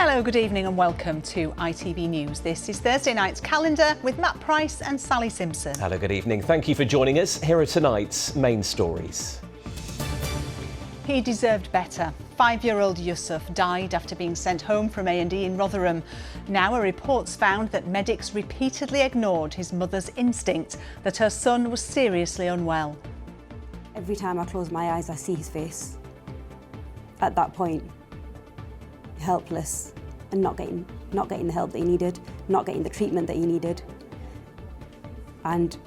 Hello, good evening and welcome to ITV News. This is Thursday night's calendar with Matt Price and Sally Simpson. Hello, good evening. Thank you for joining us. Here are tonight's main stories. He deserved better. 5-year-old Yusuf died after being sent home from A&E in Rotherham. Now a report's found that medics repeatedly ignored his mother's instinct that her son was seriously unwell. Every time I close my eyes, I see his face. At that point, helpless and not getting the help that he needed, not getting the treatment that he needed. And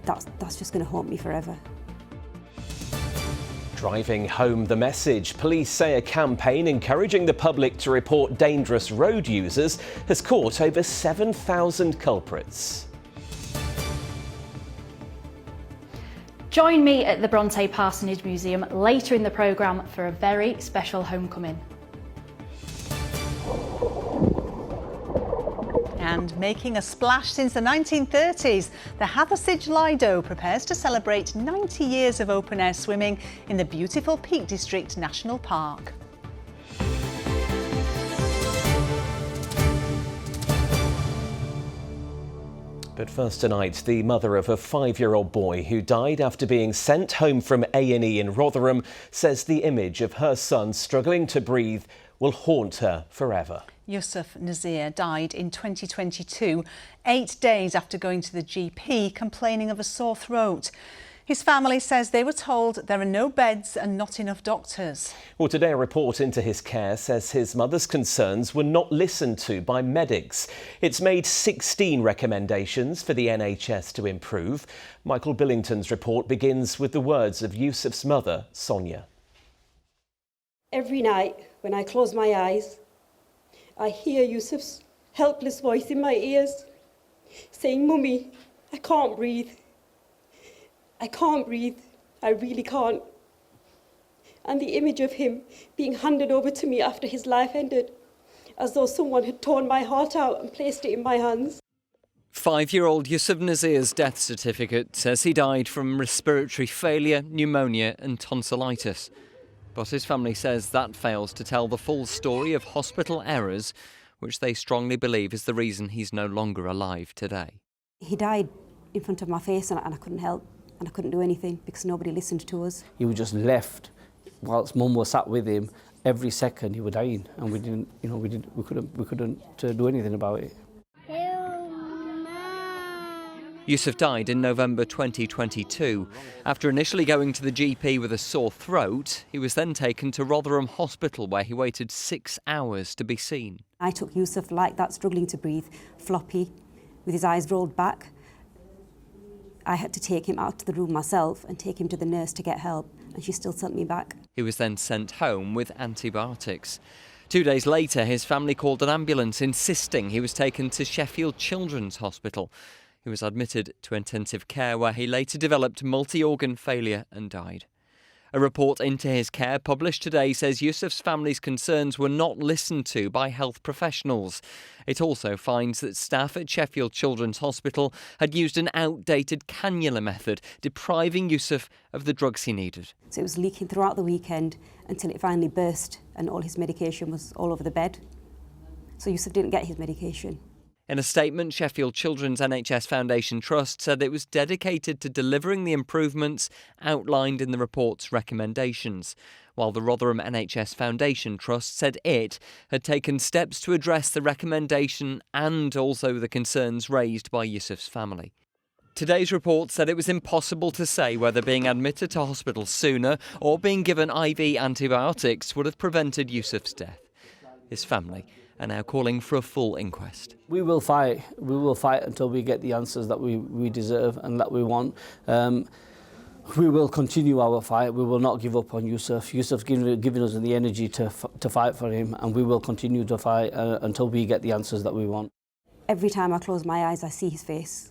that's just going to haunt me forever. Driving home the message. Police say a campaign encouraging the public to report dangerous road users has caught over 7,000 culprits. Join me at the Bronte Parsonage Museum later in the programme for a very special homecoming. And making a splash since the 1930s, the Hathersage Lido prepares to celebrate 90 years of open-air swimming in the beautiful Peak District National Park. But first tonight, the mother of a 5-year-old boy who died after being sent home from A&E in Rotherham says the image of her son struggling to breathe will haunt her forever. Yusuf Nazir died in 2022, 8 days after going to the GP complaining of a sore throat. His family says they were told there are no beds and not enough doctors. Well, today a report into his care says his mother's concerns were not listened to by medics. It's made 16 recommendations for the NHS to improve. Michael Billington's report begins with the words of Yusuf's mother, Sonia. Every night when I close my eyes, I hear Yusuf's helpless voice in my ears saying, "Mummy, I can't breathe. I can't breathe. I really can't." And the image of him being handed over to me after his life ended, as though someone had torn my heart out and placed it in my hands. 5-year-old Yusuf Nazir's death certificate says he died from respiratory failure, pneumonia and tonsillitis. But his family says that fails to tell the full story of hospital errors, which they strongly believe is the reason he's no longer alive today. He died in front of my face and I couldn't help and I couldn't do anything because nobody listened to us. He was just left whilst Mum was sat with him. Every second he was dying and we couldn't do anything about it. Yusuf died in November 2022. After initially going to the GP with a sore throat, he was then taken to Rotherham Hospital where he waited 6 hours to be seen. I took Yusuf like that, struggling to breathe, floppy, with his eyes rolled back. I had to take him out to the room myself and take him to the nurse to get help, and she still sent me back. He was then sent home with antibiotics. 2 days later, his family called an ambulance insisting he was taken to Sheffield Children's Hospital. He was admitted to intensive care where he later developed multi-organ failure and died. A report into his care published today says Yusuf's family's concerns were not listened to by health professionals. It also finds that staff at Sheffield Children's Hospital had used an outdated cannula method, depriving Yusuf of the drugs he needed. So it was leaking throughout the weekend until it finally burst and all his medication was all over the bed. So Yusuf didn't get his medication. In a statement, Sheffield Children's NHS Foundation Trust said it was dedicated to delivering the improvements outlined in the report's recommendations, while the Rotherham NHS Foundation Trust said it had taken steps to address the recommendation and also the concerns raised by Yusuf's family. Today's report said it was impossible to say whether being admitted to hospital sooner or being given IV antibiotics would have prevented Yusuf's death. His family are now calling for a full inquest. We will fight until we get the answers that we deserve and that we want. We will continue our fight. We will not give up on Yusuf. Yusuf's given us the energy to fight for him, and we will continue to fight until we get the answers that we want. Every time I close my eyes, I see his face.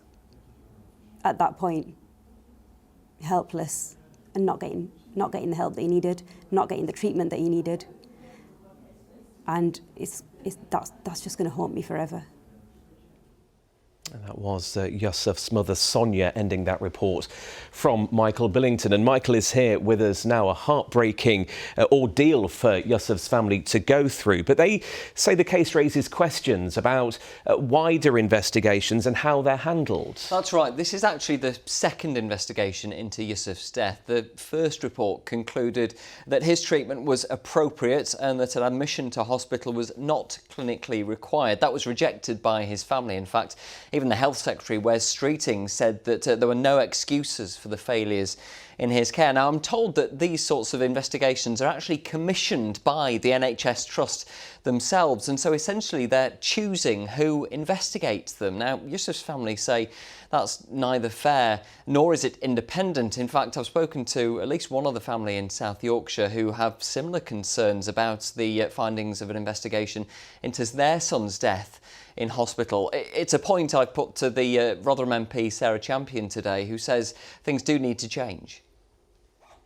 At that point, helpless and not getting the help that he needed, not getting the treatment that he needed. And that's just going to haunt me forever. And that was Yusuf's mother, Sonia, ending that report from Michael Billington. And Michael is here with us now. A heartbreaking ordeal for Yusuf's family to go through. But they say the case raises questions about wider investigations and how they're handled. That's right. This is actually the second investigation into Yusuf's death. The first report concluded that his treatment was appropriate and that an admission to hospital was not clinically required. That was rejected by his family. In fact, even the Health Secretary, Wes Streeting, said that there were no excuses for the failures in his care. Now, I'm told that these sorts of investigations are actually commissioned by the NHS Trust themselves, and so essentially they're choosing who investigates them. Now, Yusuf's family say that's neither fair nor is it independent. In fact, I've spoken to at least one other family in South Yorkshire who have similar concerns about the findings of an investigation into their son's death in hospital. It's a point I put to the Rotherham MP Sarah Champion today, who says things do need to change.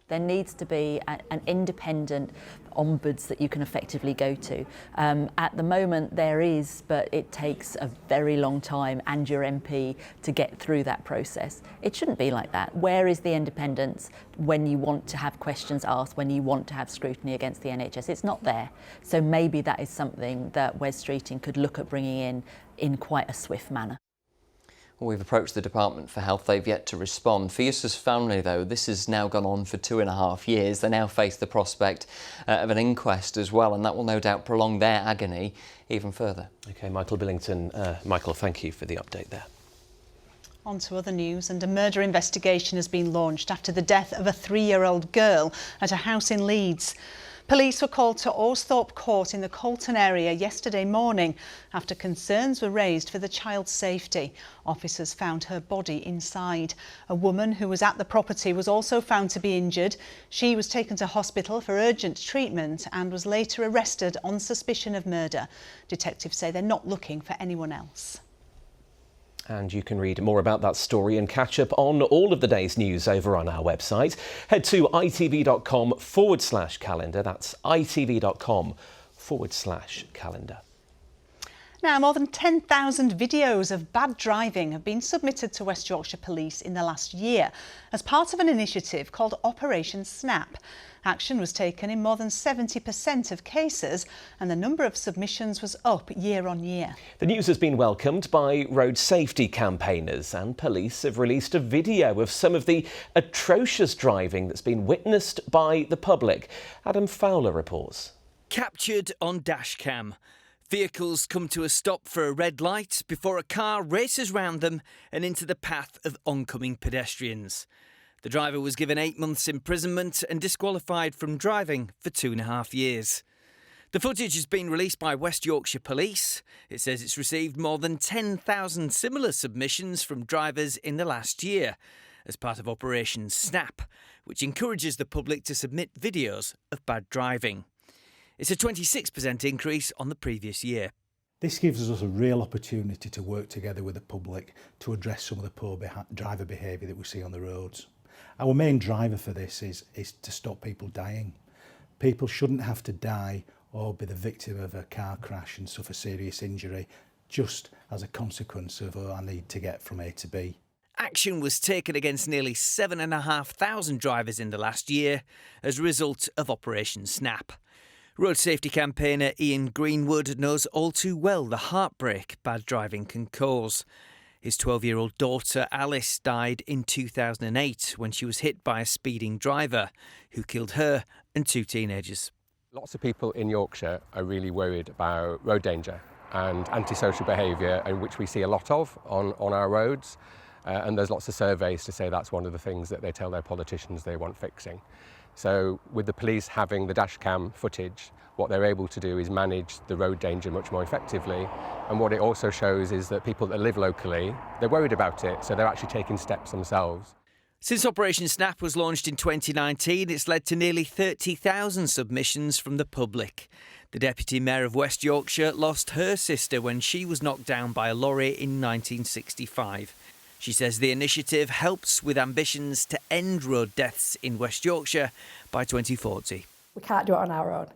There needs to be an independent ombuds that you can effectively go to. At the moment there is, but it takes a very long time and your MP to get through that process. It shouldn't be like that. Where is the independence when you want to have questions asked, when you want to have scrutiny against the NHS? It's not there. So maybe that is something that Wes Streeting could look at bringing in quite a swift manner. Well, we've approached the Department for Health. They've yet to respond. For Yusuf's family, though, this has now gone on for 2.5 years. They now face the prospect of an inquest as well, and that will no doubt prolong their agony even further. OK, Michael Billington. Michael, thank you for the update there. On to other news, and a murder investigation has been launched after the death of a 3-year-old girl at a house in Leeds. Police were called to Orsthorpe Court in the Colton area yesterday morning after concerns were raised for the child's safety. Officers found her body inside. A woman who was at the property was also found to be injured. She was taken to hospital for urgent treatment and was later arrested on suspicion of murder. Detectives say they're not looking for anyone else. And you can read more about that story and catch up on all of the day's news over on our website. Head to itv.com/calendar. That's itv.com/calendar. Now, more than 10,000 videos of bad driving have been submitted to West Yorkshire Police in the last year as part of an initiative called Operation Snap. Action was taken in more than 70% of cases and the number of submissions was up year on year. The news has been welcomed by road safety campaigners, and police have released a video of some of the atrocious driving that's been witnessed by the public. Adam Fowler reports. Captured on dashcam. Vehicles come to a stop for a red light before a car races round them and into the path of oncoming pedestrians. The driver was given 8 months imprisonment and disqualified from driving for 2.5 years. The footage has been released by West Yorkshire Police. It says it's received more than 10,000 similar submissions from drivers in the last year as part of Operation Snap, which encourages the public to submit videos of bad driving. It's a 26% increase on the previous year. This gives us a real opportunity to work together with the public to address some of the poor driver behaviour that we see on the roads. Our main driver for this is to stop people dying. People shouldn't have to die or be the victim of a car crash and suffer serious injury just as a consequence of I need to get from A to B. Action was taken against nearly 7,500 drivers in the last year as a result of Operation Snap. Road safety campaigner Ian Greenwood knows all too well the heartbreak bad driving can cause. His 12-year-old daughter Alice died in 2008 when she was hit by a speeding driver who killed her and 2 teenagers. Lots of people in Yorkshire are really worried about road danger and antisocial behaviour, which we see a lot of on our roads. And there's lots of surveys to say that's one of the things that they tell their politicians they want fixing. So with the police having the dashcam footage, what they're able to do is manage the road danger much more effectively. And what it also shows is that people that live locally, they're worried about it, so they're actually taking steps themselves. Since Operation Snap was launched in 2019, it's led to nearly 30,000 submissions from the public. The Deputy Mayor of West Yorkshire lost her sister when she was knocked down by a lorry in 1965. She says the initiative helps with ambitions to end road deaths in West Yorkshire by 2040. We can't do it on our own.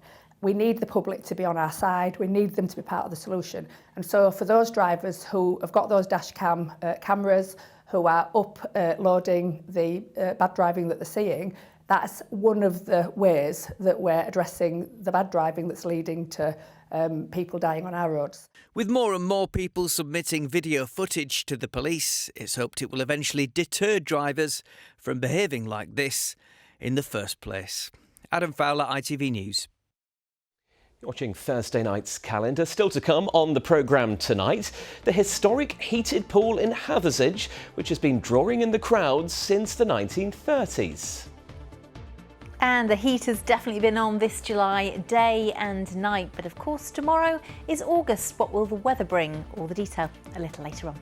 We need the public to be on our side. We need them to be part of the solution. And so for those drivers who have got those dash cam cameras, who are uploading the bad driving that they're seeing, that's one of the ways that we're addressing the bad driving that's leading to people dying on our roads. With more and more people submitting video footage to the police, it's hoped it will eventually deter drivers from behaving like this in the first place. Adam Fowler, ITV News. Watching Thursday night's calendar. Still to come on the programme tonight, the historic heated pool in Hathersage, which has been drawing in the crowds since the 1930s. And the heat has definitely been on this July day and night. But of course, tomorrow is August. What will the weather bring? All the detail a little later on.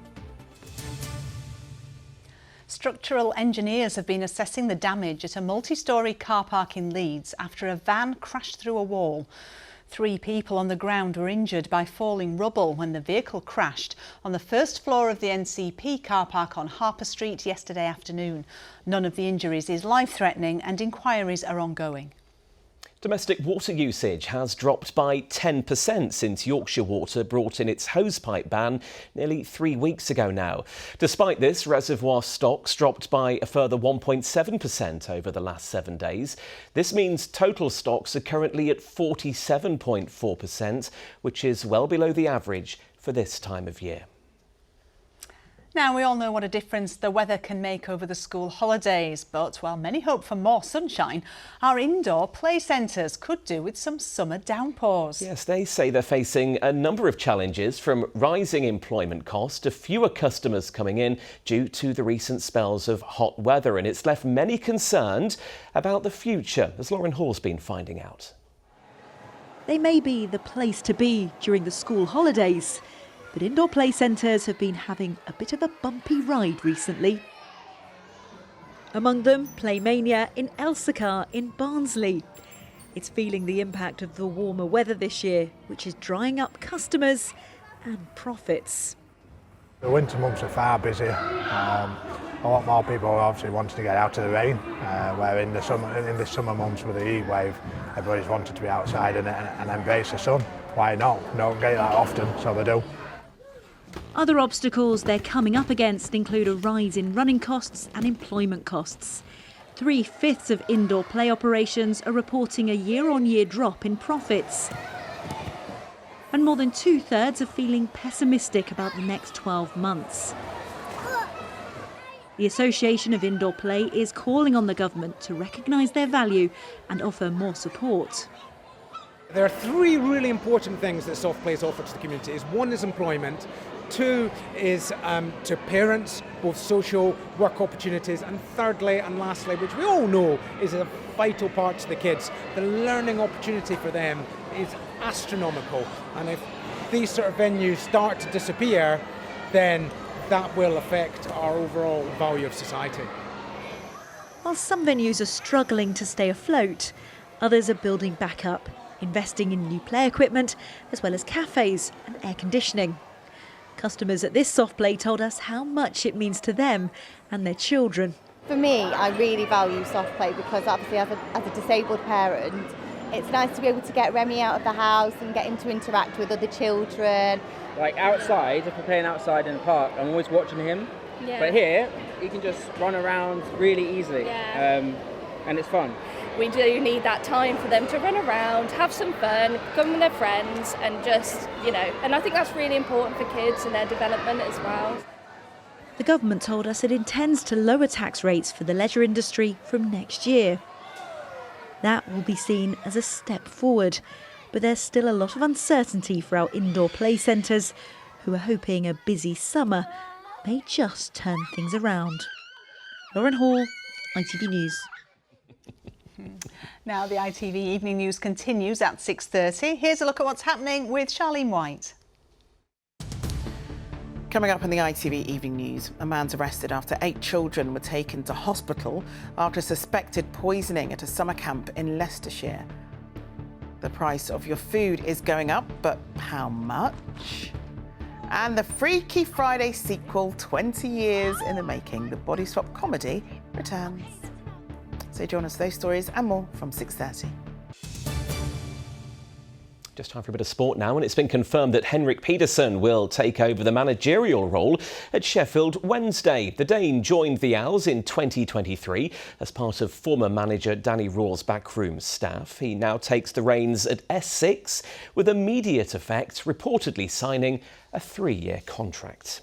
Structural engineers have been assessing the damage at a multi-storey car park in Leeds after a van crashed through a wall. 3 people on the ground were injured by falling rubble when the vehicle crashed on the first floor of the NCP car park on Harper Street yesterday afternoon. None of the injuries is life-threatening and inquiries are ongoing. Domestic water usage has dropped by 10% since Yorkshire Water brought in its hosepipe ban nearly 3 weeks ago now. Despite this, reservoir stocks dropped by a further 1.7% over the last 7 days. This means total stocks are currently at 47.4%, which is well below the average for this time of year. Now, we all know what a difference the weather can make over the school holidays, but while many hope for more sunshine, our indoor play centres could do with some summer downpours. Yes, they say they're facing a number of challenges, from rising employment costs to fewer customers coming in due to the recent spells of hot weather, and it's left many concerned about the future, as Lauren Hall's been finding out. They may be the place to be during the school holidays, but indoor play centres have been having a bit of a bumpy ride recently. Among them, Playmania in Elsecar in Barnsley. It's feeling the impact of the warmer weather this year, which is drying up customers and profits. The winter months are far busier. A lot more people are obviously wanting to get out of the rain, where in the summer months with the heat wave, everybody's wanted to be outside and embrace the sun. Why not? Don't get it that often, so they do. Other obstacles they're coming up against include a rise in running costs and employment costs. 3/5 of indoor play operations are reporting a year-on-year drop in profits. And more than 2/3 are feeling pessimistic about the next 12 months. The Association of Indoor Play is calling on the government to recognise their value and offer more support. There are 3 really important things that soft plays offer to the community. One is employment, 2 is to parents, both social work opportunities, and thirdly and lastly, which we all know is a vital part to the kids, the learning opportunity for them is astronomical. And if these sort of venues start to disappear, then that will affect our overall value of society. While some venues are struggling to stay afloat, others are building back up, investing in new play equipment, as well as cafes and air conditioning. Customers at this soft play told us how much it means to them and their children. For me, I really value soft play because obviously as a disabled parent, it's nice to be able to get Remy out of the house and get him to interact with other children. Like outside, if we're playing outside in the park, I'm always watching him. Yeah. But here, he can just run around really easily, and it's fun. We do need that time for them to run around, have some fun, come with their friends and just, and I think that's really important for kids and their development as well. The government told us it intends to lower tax rates for the leisure industry from next year. That will be seen as a step forward, but there's still a lot of uncertainty for our indoor play centres, who are hoping a busy summer may just turn things around. Lauren Hall, ITV News. Now the ITV Evening News continues at 6:30. Here's a look at what's happening with Charlene White. Coming up in the ITV Evening News, a man's arrested after 8 children were taken to hospital after suspected poisoning at a summer camp in Leicestershire. The price of your food is going up, but how much? And the Freaky Friday sequel, 20 years in the making, the body swap comedy, returns. So join us for those stories and more from 6:30. Just time for a bit of sport now, and it's been confirmed that Henrik Peterson will take over the managerial role at Sheffield Wednesday. The Dane joined the Owls in 2023 as part of former manager Danny Raw's backroom staff. He now takes the reins at S6 with immediate effect, reportedly signing a 3-year contract.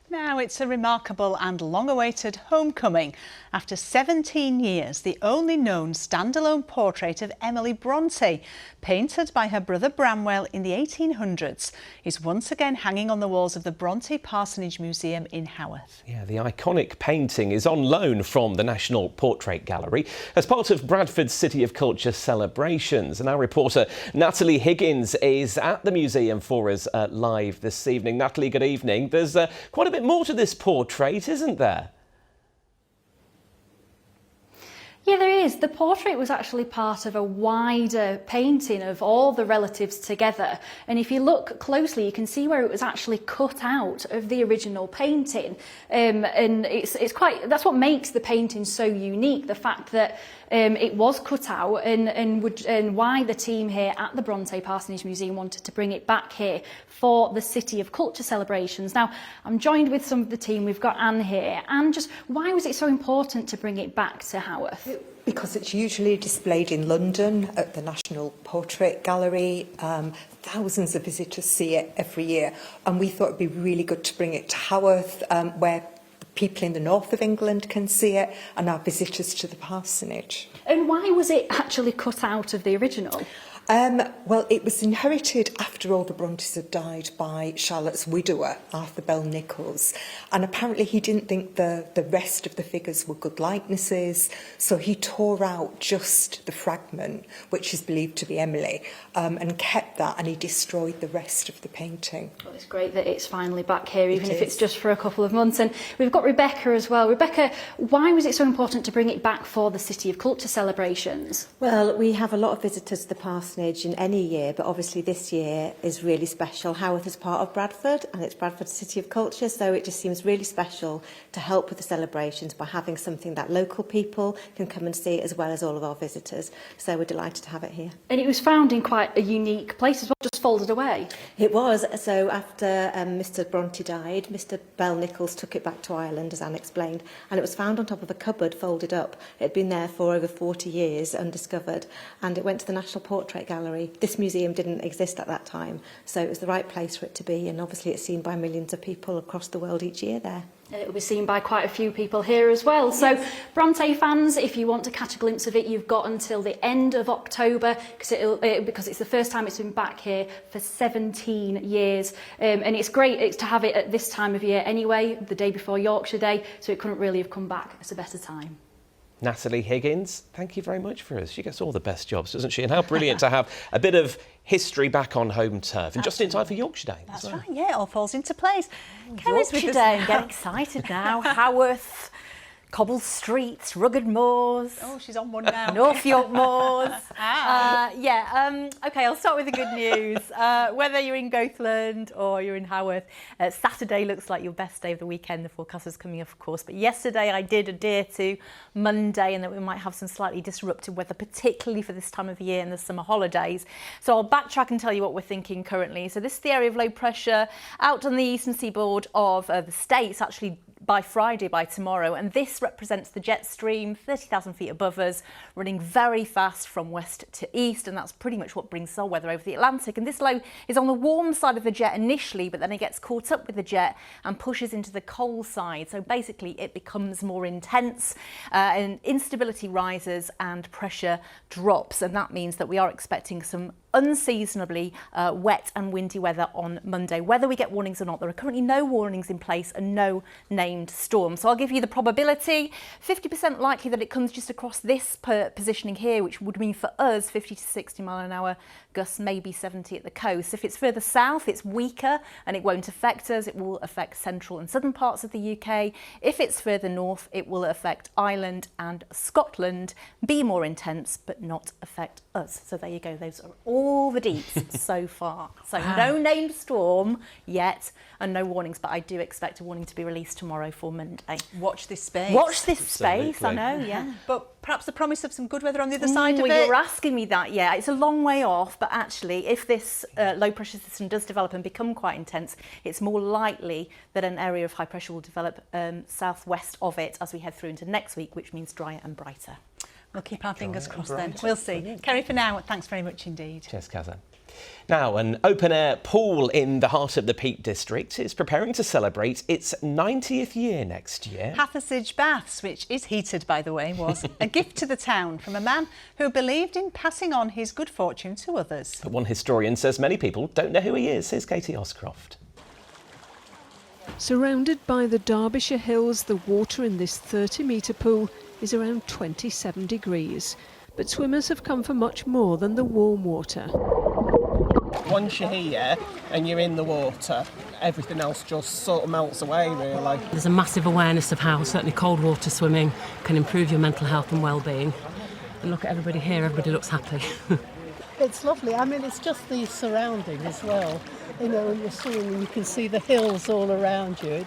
Now it's a remarkable and long-awaited homecoming. After 17 years, the only known standalone portrait of Emily Bronte, painted by her brother Bramwell in the 1800s, is once again hanging on the walls of the Bronte Parsonage Museum in Haworth. Yeah, the iconic painting is on loan from the National Portrait Gallery as part of Bradford's City of Culture celebrations. And our reporter Natalie Higgins is at the museum for us live this evening. Natalie, good evening. There's quite a bit more to this portrait, isn't there? Yeah, there is. The portrait was actually part of a wider painting of all the relatives together. And if you look closely, you can see where it was actually cut out of the original painting. And it's quite, that's what makes the painting so unique, the fact that it was cut out and why the team here at the Bronte Parsonage Museum wanted to bring it back here for the City of Culture celebrations. Now, I'm joined with some of the team. We've got Anne here. Anne, just why was it so important to bring it back to Haworth? Because it's usually displayed in London at the National Portrait Gallery. Thousands of visitors see it every year, and we thought it'd be really good to bring it to Haworth, where people in the north of England can see it, and our visitors to the parsonage. And why was it actually cut out of the original? Well, it was inherited after all the Brontes had died by Charlotte's widower, Arthur Bell Nichols, and apparently he didn't think the rest of the figures were good likenesses, so he tore out just the fragment, which is believed to be Emily, and kept that, and he destroyed the rest of the painting. Well, it's great that it's finally back here, even if it's just for a couple of months. And we've got Rebecca as well. Rebecca, why was it so important to bring it back for the City of Culture celebrations? Well, we have a lot of visitors to the parsonage in any year, but obviously this year is really special. Haworth is part of Bradford, and it's Bradford's City of Culture, so it just seems really special to help with the celebrations by having something that local people can come and see, as well as all of our visitors. So we're delighted to have it here. And it was found in quite a unique place as well, just folded away. It was. So after Mr Bronte died, Mr Bell Nichols took it back to Ireland, as Anne explained, and it was found on top of a cupboard folded up. It had been there for over 40 years, undiscovered, and it went to the National Portrait Gallery. This museum didn't exist at that time, so it was the right place for it to be, and obviously it's seen by millions of people across the world each year there. It will be seen by quite a few people here as well. So, Bronte fans, if you want to catch a glimpse of it, you've got until the end of October, because it's the first time it's been back here for 17 years. And it's great to have it at this time of year anyway, the day before Yorkshire Day, so it couldn't really have come back at a better time. Natalie Higgins, thank you very much for us. She gets all the best jobs, doesn't she? And how brilliant to have a bit of history back on home turf, and just in time for Yorkshire Day. That's right, yeah, it all falls into place. Yorkshire Day, I'm getting excited now. Haworth, cobbled streets, rugged moors. Oh, she's on one now. North York moors. OK, I'll start with the good news. Whether you're in Goathland or you're in Haworth, Saturday looks like your best day of the weekend. The forecast is coming up, of course. But yesterday I did adhere to Monday, and that we might have some slightly disrupted weather, particularly for this time of year and the summer holidays. So I'll backtrack and tell you what we're thinking currently. So this is the area of low pressure out on the eastern seaboard of the States, actually by Friday, by tomorrow, and this represents the jet stream 30,000 feet above us, running very fast from west to east, and that's pretty much what brings our weather over the Atlantic. And this low is on the warm side of the jet initially, but then it gets caught up with the jet and pushes into the cold side. So basically it becomes more intense, and instability rises and pressure drops, and that means that we are expecting some unseasonably wet and windy weather on Monday. Whether we get warnings or not, there are currently no warnings in place and no named storm. So I'll give you the probability. 50% likely that it comes just across this positioning here, which would mean for us 50 to 60 mile an hour gusts, maybe 70 at the coast. If it's further south, it's weaker and it won't affect us. It will affect central and southern parts of the UK. If it's further north, it will affect Ireland and Scotland, be more intense, but not affect us. So there you go. Those are all the deeps so far. So no named storm yet and no warnings, but I do expect a warning to be released tomorrow for Monday. Watch this space. Watch this space, I know, yeah. But perhaps the promise of some good weather on the other side of it. Well, you're asking me that, yeah. It's a long way off, but actually if this low pressure system does develop and become quite intense, it's more likely that an area of high pressure will develop southwest of it as we head through into next week, which means drier and brighter. We'll keep our fingers crossed then. We'll see. Brilliant. Kerry, for now, thanks very much indeed. Cheers, Kazan. Now, an open-air pool in the heart of the Peak District is preparing to celebrate its 90th year next year. Hathersage Baths, which is heated, by the way, was a gift to the town from a man who believed in passing on his good fortune to others. But one historian says many people don't know who he is. Here's Katie Oscroft. Surrounded by the Derbyshire hills, the water in this 30-metre pool is around 27 degrees. But swimmers have come for much more than the warm water. Once you're here and you're in the water, everything else just sort of melts away, really. There's a massive awareness of how certainly cold water swimming can improve your mental health and well-being. And look at everybody here, everybody looks happy. It's lovely. I mean, it's just the surrounding as well. You know, when you're swimming, you can see the hills all around you.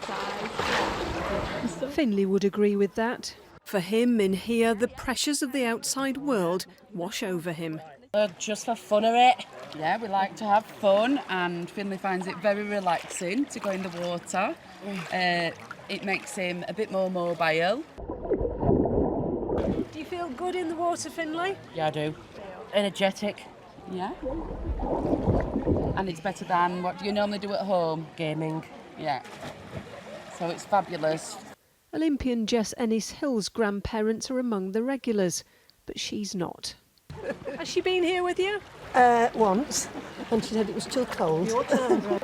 Finley would agree with that. For him, in here, the pressures of the outside world wash over him. Just for fun of it. Yeah, we like to have fun, and Finley finds it very relaxing to go in the water. It makes him a bit more mobile. Do you feel good in the water, Finley? Yeah, I do. Energetic. Yeah. And it's better than what do you normally do at home? Gaming. Yeah. So it's fabulous. Olympian Jess Ennis-Hill's grandparents are among the regulars, but she's not. Has she been here with you? Once, and she said it was too cold.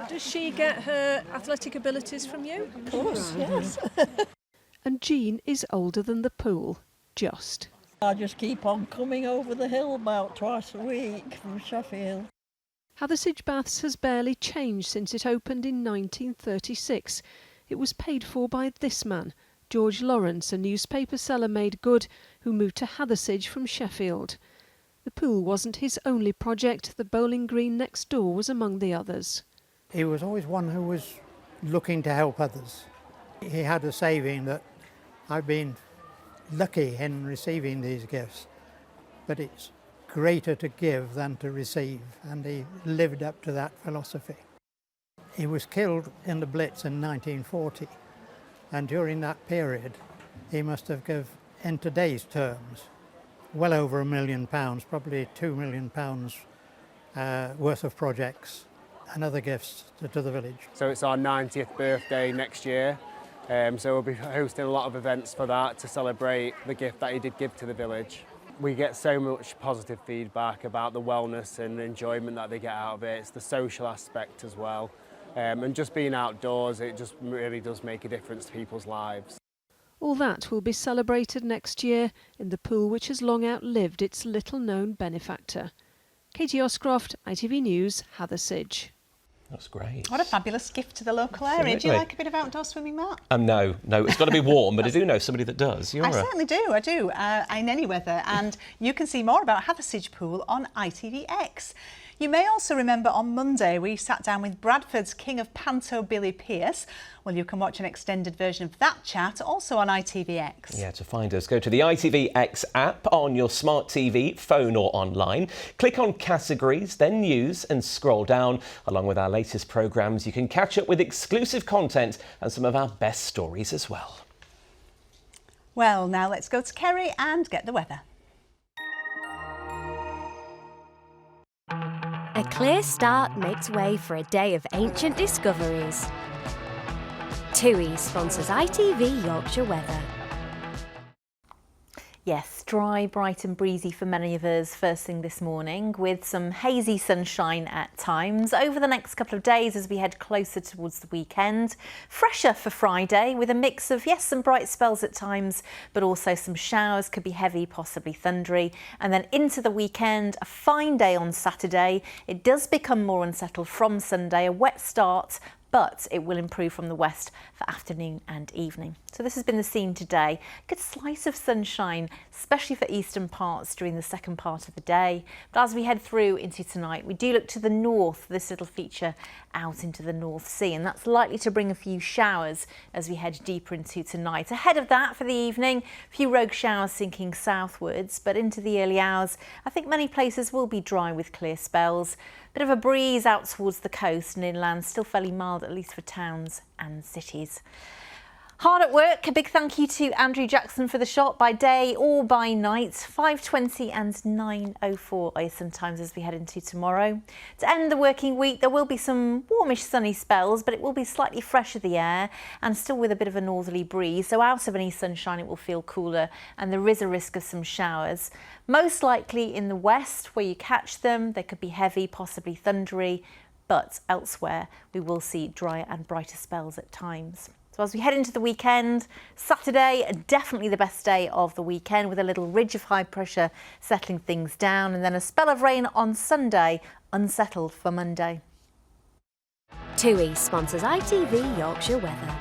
Does she get her athletic abilities from you? Of course, yes. And Jean is older than the pool, just. I just keep on coming over the hill about twice a week from Sheffield. Hathersage Baths has barely changed since it opened in 1936. It was paid for by this man, George Lawrence, a newspaper seller made good, who moved to Hathersage from Sheffield. The pool wasn't his only project. The bowling green next door was among the others. He was always one who was looking to help others. He had a saying that I've been lucky in receiving these gifts, but it's greater to give than to receive, and he lived up to that philosophy. He was killed in the Blitz in 1940, and during that period he must have given, in today's terms, well over £1 million, probably £2 million worth of projects and other gifts to the village. So it's our 90th birthday next year, so we'll be hosting a lot of events for that to celebrate the gift that he did give to the village. We get so much positive feedback about the wellness and enjoyment that they get out of it. It's the social aspect as well. And just being outdoors, it just really does make a difference to people's lives. All that will be celebrated next year in the pool which has long outlived its little-known benefactor. Katie Oscroft, ITV News, Hathersage. That's great. What a fabulous gift to the local area. Do you like a bit of outdoor swimming, Matt? No, it's got to be warm, but I do know somebody that does. I certainly do, I do, in any weather. And you can see more about Hathersage Pool on ITVX. You may also remember on Monday we sat down with Bradford's King of Panto, Billy Pearce. Well, you can watch an extended version of that chat also on ITVX. Yeah, to find us, go to the ITVX app on your smart TV, phone or online. Click on categories, then news and scroll down. Along with our latest programmes, you can catch up with exclusive content and some of our best stories as well. Well, now let's go to Kerry and get the weather. A clear start makes way for a day of ancient discoveries. TUI sponsors ITV Yorkshire Weather. Yes, dry, bright and breezy for many of us first thing this morning, with some hazy sunshine at times. Over the next couple of days as we head closer towards the weekend, fresher for Friday with a mix of, yes, some bright spells at times, but also some showers, could be heavy, possibly thundery. And then into the weekend, a fine day on Saturday. It does become more unsettled from Sunday, a wet start, but it will improve from the west for afternoon and evening. So this has been the scene today. Good slice of sunshine, especially for eastern parts during the second part of the day. But as we head through into tonight, we do look to the north, this little feature out into the North Sea, and that's likely to bring a few showers as we head deeper into tonight. Ahead of that for the evening, a few rogue showers sinking southwards, but into the early hours, I think many places will be dry with clear spells. Bit of a breeze out towards the coast and inland, still fairly mild, at least for towns and cities. Hard at work. A big thank you to Andrew Jackson for the shot by day or by night. 5:20 and 9:04 ISM times as we head into tomorrow. To end the working week, there will be some warmish sunny spells, but it will be slightly fresher the air and still with a bit of a northerly breeze. So out of any sunshine, it will feel cooler and there is a risk of some showers. Most likely in the west where you catch them, they could be heavy, possibly thundery, but elsewhere we will see drier and brighter spells at times. So as we head into the weekend, Saturday, definitely the best day of the weekend with a little ridge of high pressure settling things down, and then a spell of rain on Sunday, unsettled for Monday. TUI sponsors ITV Yorkshire Weather.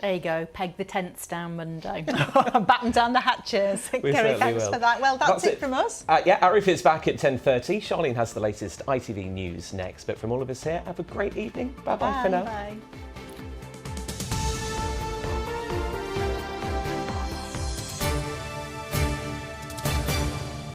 There you go, peg the tents down Monday. Batten down the hatches. Kerry, thanks for that. Well, that's it from us. Arif is back at 10:30. Charlene has the latest ITV news next. But from all of us here, have a great evening. Bye-bye for now. Bye.